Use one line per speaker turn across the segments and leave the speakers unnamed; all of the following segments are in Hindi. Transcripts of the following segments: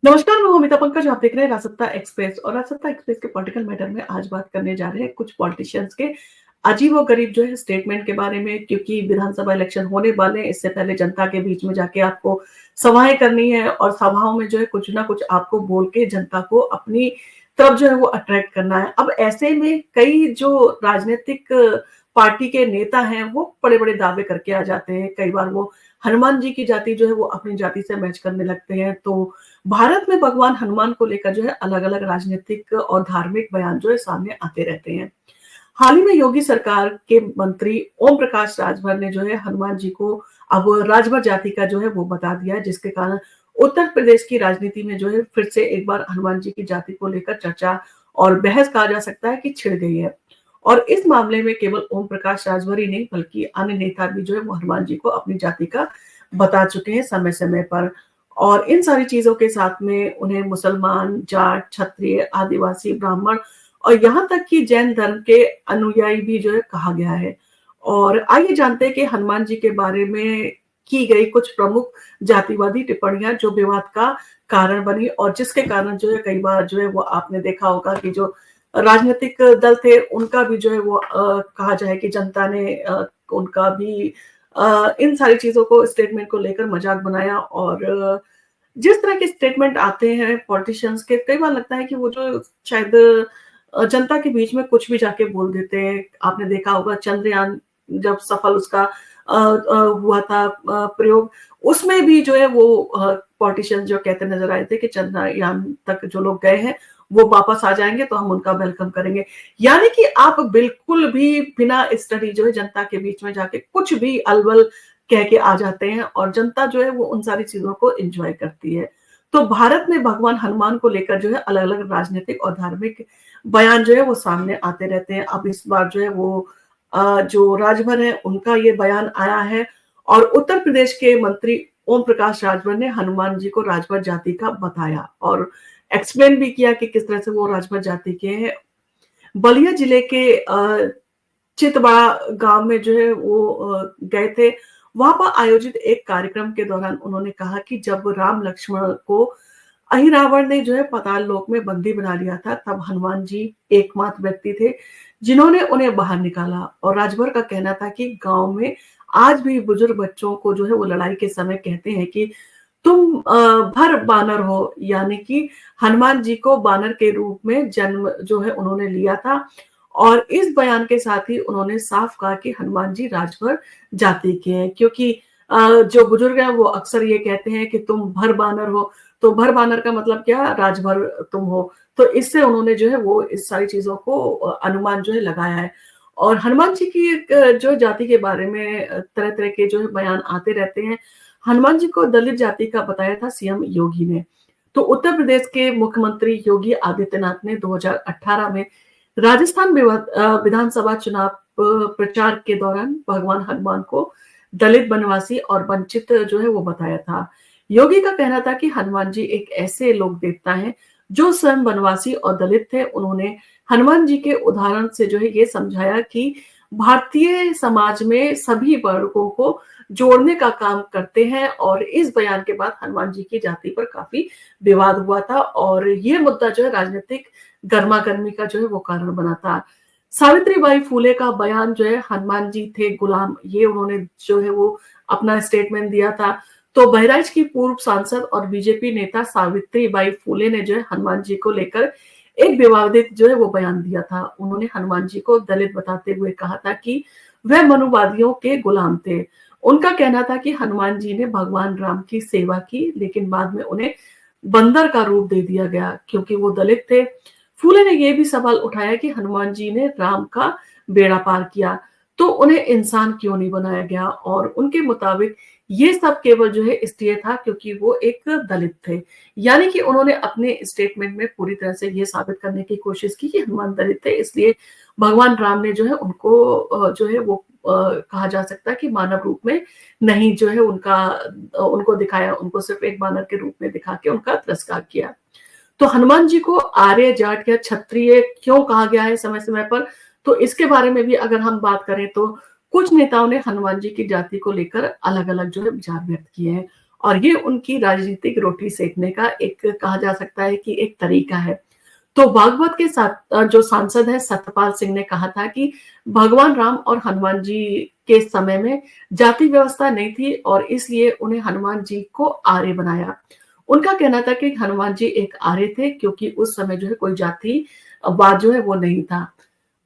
नमस्कार, मैं हूं अमिता पंकज। आप देख रहे हैं राजसत्ता एक्सप्रेस और राजसत्ता एक्सप्रेस के पॉलिटिकल मैटर में आज बात करने जा रहे हैं कुछ पॉलिटिशियंस के अजीबो-गरीब जो है स्टेटमेंट के बारे में, क्योंकि विधानसभा इलेक्शन होने वाले हैं। इससे पहले जनता के बीच में जाके आपको सभाएँ करनी है और सभाओं में जो है कुछ ना कुछ आपको बोल के जनता को अपनी तरफ जो है वो अट्रैक्ट करना है। अब ऐसे में कई जो राजनीतिक पार्टी के नेता हैं, वो बड़े-बड़े दावे करके आ जाते हैं। कई बार वो हनुमान जी की जाति जो है वो अपनी जाति से मैच करने लगते हैं। तो भारत में भगवान हनुमान को लेकर जो है अलग-अलग राजनीतिक और धार्मिक बयान जो है सामने आते रहते हैं। हाल ही में योगी सरकार के मंत्री ओम प्रकाश राजभर ने जो है हनुमान जी को अब राजभर जाति का जो है वो बता दिया है, जिसके कारण उत्तर प्रदेश की राजनीति में जो है फिर से एक बार हनुमान जी की जाति को लेकर चर्चा और बहस कहा जा सकता है कि छिड़ गई है। और इस मामले में केवल ओम प्रकाश राजभर ही नहीं बल्कि अन्य नेता भी जो है वो हनुमान जी को अपनी जाति का बता चुके हैं समय-समय पर। और इन सारी चीज़ों के साथ में उन्हें मुसलमान, जाट, क्षत्रिय, आदिवासी, ब्राह्मण और यहाँ तक कि जैन धर्म के अनुयायी भी जो है कहा गया है। और आइए जानते हैं कि हनुमान जी के बारे में की गई कुछ प्रमुख जातिवादी टिप्पणियाँ जो विवाद का कारण बनी और जिसके कारण जो है कई बार जो है वो आपने देखा होगा कि जो राजनीतिक दल थे उनका भी जो है वो कहा जाए कि जनता ने उनका भी इन सारी चीज़ों को स्टेटमेंट को लेकर मज़ाक बनाया और जिस तरह के स्टेटमेंट आते हैं पॉलिटिशियंस के, कई बार लगता है कि वो जो शायद जनता के बीच में कुछ भी जाके बोल देते हैं। आपने देखा होगा चंद्रयान जब सफल उसका हुआ था प्रयोग, उसमें भी जो है वो पॉलिटिशियंस जो कहते नज़र आए थे कि चंद्रयान तक जो लोग गए हैं, वो वापस आ जाएँगे तो हम उनका वेलकम करेंगे। यानी कि आप बिल्कुल भी बिना स्टडी जो है जनता के बीच में जाके कुछ भी अलबल कह के आ जाते हैं और जनता जो है वो उन सारी चीज़ों को एन्जॉय करती है। तो भारत में भगवान हनुमान को लेकर जो है अलग-अलग राजनीतिक और धार्मिक बयान जो है वो सामने आते रहते हैं। अब इस बार जो है वो जो राजभर हैं उनका ये बयान आया है और उत्तर प्रदेश के मंत्री ओम प्रकाश राजभर ने हनुमान जी को राजभर जाति का बताया और एक्सप्लेन भी किया कि किस तरह से वो राजभर जाति के हैं। बलिया जिले के चितबड़ा गाँव में जो है वो गए थे। वहाँ पर आयोजित एक कार्यक्रम के दौरान उन्होंने कहा कि जब राम लक्ष्मण को अहिरावण ने जो है पाताल लोक में बंदी बना लिया था, तब हनुमान जी एकमात्र व्यक्ति थे, जिन्होंने उन्हें बाहर निकाला और राजभर का कहना था कि गाँव में आज भी बुजुर्ग बच्चों को जो है वो लड़ाई के समय कहते हैं कि तुम भर बानर हो, यानी कि हनुमान जी को बानर के रूप में जन्म जो है उन्होंने लिया था और इस बयान के साथ ही उन्होंने साफ कहा कि हनुमान जी राजभर जाति के हैं क्योंकि जो बुजुर्ग हैं वो अक्सर ये कहते हैं कि तुम भर बानर हो, तो भर बानर का मतलब क्या? राजभर तुम हो। तो इससे उन्होंने जो है वो इस सारी चीज़ों को अनुमान जो है लगाया है। और हनुमान जी की एक जो जाति के बारे में तरह-तरह के जो है बयान आते रहते हैं। हनुमान जी को दलित जाति का बताया था सीएम योगी ने। तो उत्तर प्रदेश के मुख्यमंत्री योगी आदित्यनाथ ने 2018 में राजस्थान विधानसभा चुनाव प्रचार के दौरान भगवान हनुमान को दलित, बनवासी और वंचित जो है वो बताया था। योगी का कहना था कि हनुमान जी एक ऐसे लोक देवता हैं जो स्वयं बनवासी और दलित थे। उन्होंने हनुमान जी के उदाहरण से जो है ये समझाया कि भारतीय समाज में सभी वर्गों को जोड़ने का काम करते हैं और इस बयान के बाद हनुमान जी की जाति पर काफ़ी विवाद हुआ था और ये मुद्दा जो है राजनीतिक गरमा-गर्मी का जो है वो कारण बना था। सावित्रीबाई फुले का बयान जो है हनुमान जी थे गुलाम, ये उन्होंने जो है वो अपना स्टेटमेंट दिया था। तो बहराइच की पूर्व सांसद और बीजेपी नेता सावित्रीबाई फुले ने जो है हनुमान जी को लेकर एक विवादित जो है वो बयान दिया था। उन्होंने हनुमान जी को दलित बताते हुए कहा था कि वह मनुवादियों के गुलाम थे। उनका कहना था कि हनुमान जी ने भगवान राम की सेवा की, लेकिन बाद में उन्हें बंदर का रूप दे दिया गया क्योंकि वो दलित थे। फूले ने यह भी सवाल उठाया कि हनुमान जी ने राम का बेड़ा पार किया, तो उन्हें इंसान क्यों नहीं बनाया गया? और उनके मुताबिक ये सब केवल जो है इसलिए था क्योंकि वो एक दलित थे। यानी कि उन्होंने अपने स्टेटमेंट में पूरी तरह से ये साबित करने की कोशिश की कि हनुमान दलित थे, इसलिए भगवान राम ने जो है उनको जो है वो कहा जा सकता है कि मानव रूप में नहीं जो है उनको दिखाया, उनको सिर्फ एक बानर के रूप में दिखा के उनका तिरस्कार किया। तो हनुमान जी को आर्य, जाट या क्षत्रिय क्यों कहा गया है समय-समय पर? तो इसके बारे में भी अगर हम बात करें तो कुछ नेताओं ने हनुमान जी की जाति को लेकर अलग-अलग जो है विचार व्यक्त किए हैं और ये उनकी राजनीतिक रोटी सेकने का एक कहा जा सकता है कि एक तरीका है। तो भागवत के साथ जो सांसद हैं सत्यपाल सिंह ने कहा था कि भगवान राम और हनुमान जी के समय में जाति व्यवस्था नहीं थी और इसलिए उन्हें हनुमान जी को आर्य बनाया। उनका कहना था कि हनुमान जी एक आर्य थे क्योंकि उस समय जो है कोई जातिवाद जो है वो नहीं था।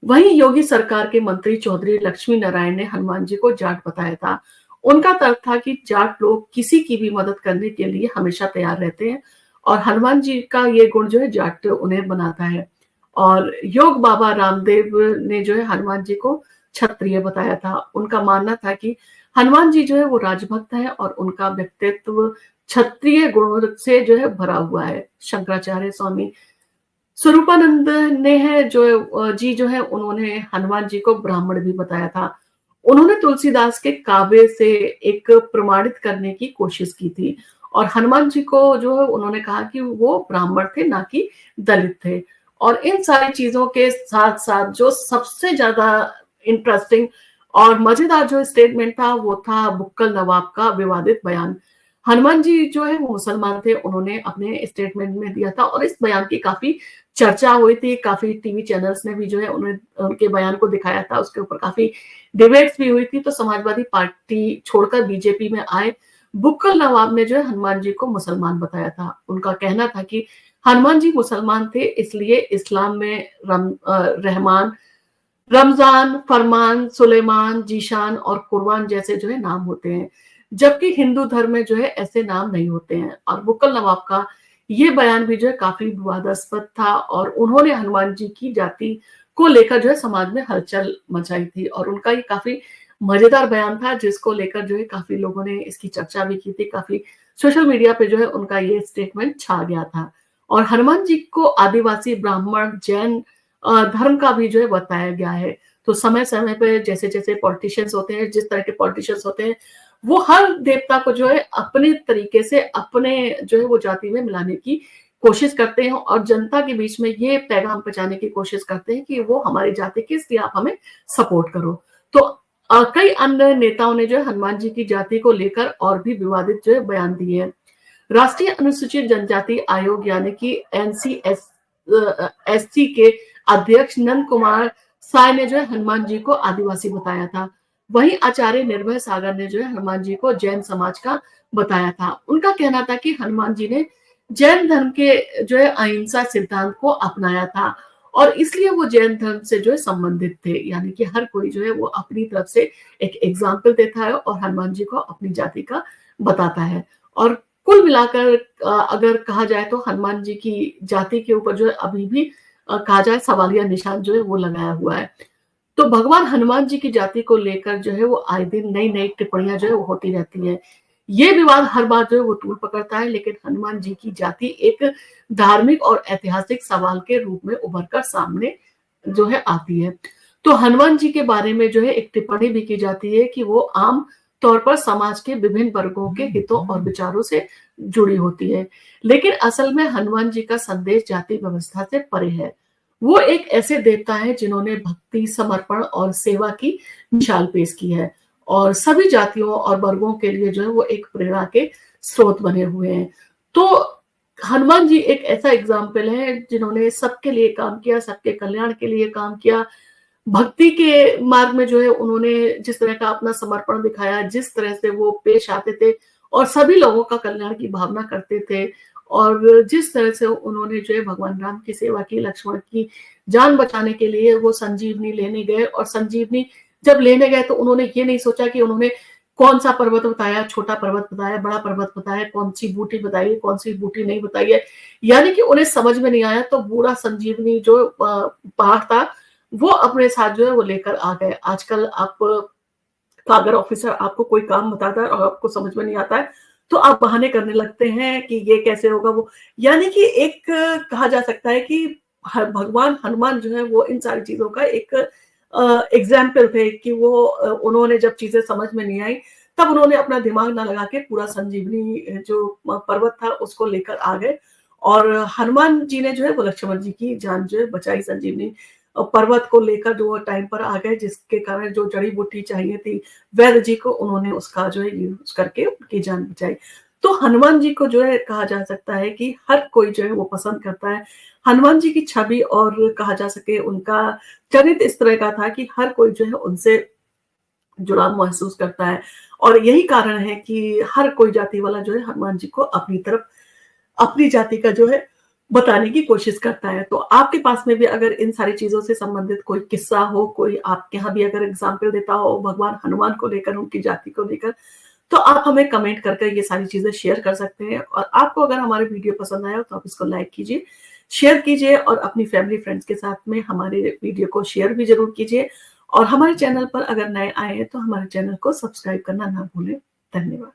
वहीं योगी सरकार के मंत्री चौधरी लक्ष्मी नारायण ने हनुमान जी को जाट बताया था। उनका तर्क था कि जाट लोग किसी की भी मदद करने के लिए हमेशा तैयार रहते हैं और हनुमान जी का ये गुण जो है जाट उन्हें बनाता है। और योग बाबा रामदेव ने जो है हनुमान जी को क्षत्रिय बताया था। उनका मानना था कि हनुमान जी जो है वो राजभक्त है और उनका व्यक्तित्व क्षत्रिय गुणों से जो है भरा हुआ है। शंकराचार्य स्वामी स्वरूपानंद ने है जो जी जो है उन्होंने हनुमान जी को ब्राह्मण भी बताया था। उन्होंने तुलसीदास के काव्य से एक प्रमाणित करने की कोशिश की थी और हनुमान जी को जो है उन्होंने कहा कि वो ब्राह्मण थे ना कि दलित थे। और इन सारी चीजों के साथ साथ जो सबसे ज्यादा इंटरेस्टिंग और मजेदार जो स्टेटमेंट था वो था बुक्कल नवाब का विवादित बयान। हनुमान जी जो है वो मुसलमान थे, उन्होंने अपने स्टेटमेंट में दिया था और इस बयान की काफी चर्चा हुई थी, काफी टीवी चैनल्स ने भी जो है उन्हें उनके बयान को दिखाया था, उसके ऊपर काफी डिबेट्स भी हुई थी। तो समाजवादी पार्टी छोड़कर बीजेपी में आए बुक्कल नवाब ने जो है हनुमान जी को मुसलमान बताया था। उनका कहना था कि हनुमान जी मुसलमान थे इसलिए इस्लाम में रहमान, रमजान, फरमान, सुलेमान, जीशान और कुर्बान जैसे जो है नाम होते हैं, जबकि हिंदू धर्म में जो है ऐसे नाम नहीं होते हैं। और बुक्कल नवाब का ये बयान भी जो है काफी विवादास्पद था और उन्होंने हनुमान जी की जाति को लेकर जो है समाज में हलचल मचाई थी और उनका ये काफी मजेदार बयान था जिसको लेकर जो है काफी लोगों ने इसकी चर्चा भी की थी। काफी सोशल मीडिया पे जो है उनका ये स्टेटमेंट छा गया था। और हनुमान जी को आदिवासी, ब्राह्मण, जैन धर्म का भी जो है बताया गया है। तो समय समय पे जैसे जैसे पॉलिटिशियंस होते हैं, जिस तरह के पॉलिटिशियंस होते हैं, वो हर देवता को जो है अपने तरीके से अपने जो है वो जाति में मिलाने की कोशिश करते हैं और जनता के बीच में ये पैगाम पहुंचाने की कोशिश करते हैं कि वो हमारी जाति की, इसलिए आप हमें सपोर्ट करो। तो कई अन्य नेताओं ने जो है हनुमान जी की जाति को लेकर और भी विवादित जो है बयान दिए हैं। राष्ट्रीय अनुसूचित जनजाति आयोग यानी कि एससी के अध्यक्ष नंद कुमार साय ने जो है हनुमान जी को आदिवासी बताया था। वहीं आचार्य निर्भय सागर ने जो है हनुमान जी को जैन समाज का बताया था। उनका कहना था कि हनुमान जी ने जैन धर्म के जो है अहिंसा सिद्धांत को अपनाया था और इसलिए वो जैन धर्म से जो है संबंधित थे। यानी कि हर कोई जो है वो अपनी तरफ से एक एग्जाम्पल देता है और हनुमान जी को अपनी जाति का बताता है। और कुल मिलाकर अगर कहा जाए तो हनुमान जी की जाति के ऊपर जो है अभी भी कहा जाए सवालिया निशान जो है वो लगाया हुआ है। तो भगवान हनुमान जी की जाति को लेकर जो है वो आए दिन नई नई टिप्पणियां जो है वो होती रहती है। ये विवाद हर बार जो है वो तूल पकड़ता है, लेकिन हनुमान जी की जाति एक धार्मिक और ऐतिहासिक सवाल के रूप में उभर कर सामने जो है आती है। तो हनुमान जी के बारे में जो है एक टिप्पणी भी की जाती है कि वो आम तौर पर समाज के विभिन्न वर्गों के हितों और विचारों से जुड़ी होती है, लेकिन असल में हनुमान जी का संदेश जाति व्यवस्था से परे है। वो एक ऐसे देवता है जिन्होंने भक्ति, समर्पण और सेवा की मिसाल पेश की है और सभी जातियों और वर्गों के लिए जो है वो एक प्रेरणा के स्रोत बने हुए हैं। तो हनुमान जी एक ऐसा एग्जाम्पल है जिन्होंने सबके लिए काम किया, सबके कल्याण के लिए काम किया। भक्ति के मार्ग में जो है उन्होंने जिस तरह का अपना समर्पण दिखाया, जिस तरह से वो पेश आते थे और सभी लोगों का कल्याण की भावना करते थे और जिस तरह से उन्होंने जो है भगवान राम की सेवा की, लक्ष्मण की जान बचाने के लिए वो संजीवनी लेने गए और संजीवनी जब लेने गए तो उन्होंने ये नहीं सोचा कि उन्होंने कौन सा पर्वत बताया, छोटा पर्वत बताया, बड़ा पर्वत बताया, कौन सी बूटी बताई, कौन सी बूटी नहीं बताई है। यानी कि उन्हें समझ में नहीं आया तो पूरा संजीवनी जो पहाड़ था वो अपने साथ जो है वो लेकर आ गए। आजकल आप का अगर ऑफिसर आपको कोई काम बताता है और आपको समझ में नहीं आता है, तो आप बहाने करने लगते हैं कि ये कैसे होगा वो। यानी कि एक कहा जा सकता है कि भगवान हनुमान जो है वो इन सारी चीजों का एक एग्जाम्पल थे कि वो उन्होंने जब चीजें समझ में नहीं आई तब उन्होंने अपना दिमाग ना लगा के पूरा संजीवनी जो पर्वत था उसको लेकर आ गए और हनुमान जी ने जो है वो लक्ष्मण जी की जान जो है बचाई संजीवनी पर्वत को लेकर जो टाइम पर आ गए, जिसके कारण जो जड़ी बूटी चाहिए थी वैद्य जी को उन्होंने उसका जो है यूज करके उनकी जान बचाई। तो हनुमान जी को जो है कहा जा सकता है कि हर कोई जो है वो पसंद करता है। हनुमान जी की छवि और कहा जा सके उनका चरित्र इस तरह का था कि हर कोई जो है उनसे जुड़ाव महसूस करता है और यही कारण है कि हर कोई जाति वाला जो है हनुमान जी को अपनी तरफ, अपनी जाति का जो है बताने की कोशिश करता है। तो आपके पास में भी अगर इन सारी चीज़ों से संबंधित कोई किस्सा हो, कोई आपके यहाँ भी अगर एग्ज़ाम्पल देता हो भगवान हनुमान को लेकर, उनकी जाति को लेकर, तो आप हमें कमेंट करके ये सारी चीज़ें शेयर कर सकते हैं और आपको अगर हमारे वीडियो पसंद आया हो तो आप इसको लाइक कीजिए, शेयर कीजिए और अपनी फैमिली फ्रेंड्स के साथ में हमारे वीडियो को शेयर भी ज़रूर कीजिए और हमारे चैनल पर अगर नए आए हैं तो हमारे चैनल को सब्सक्राइब करना ना भूलें। धन्यवाद।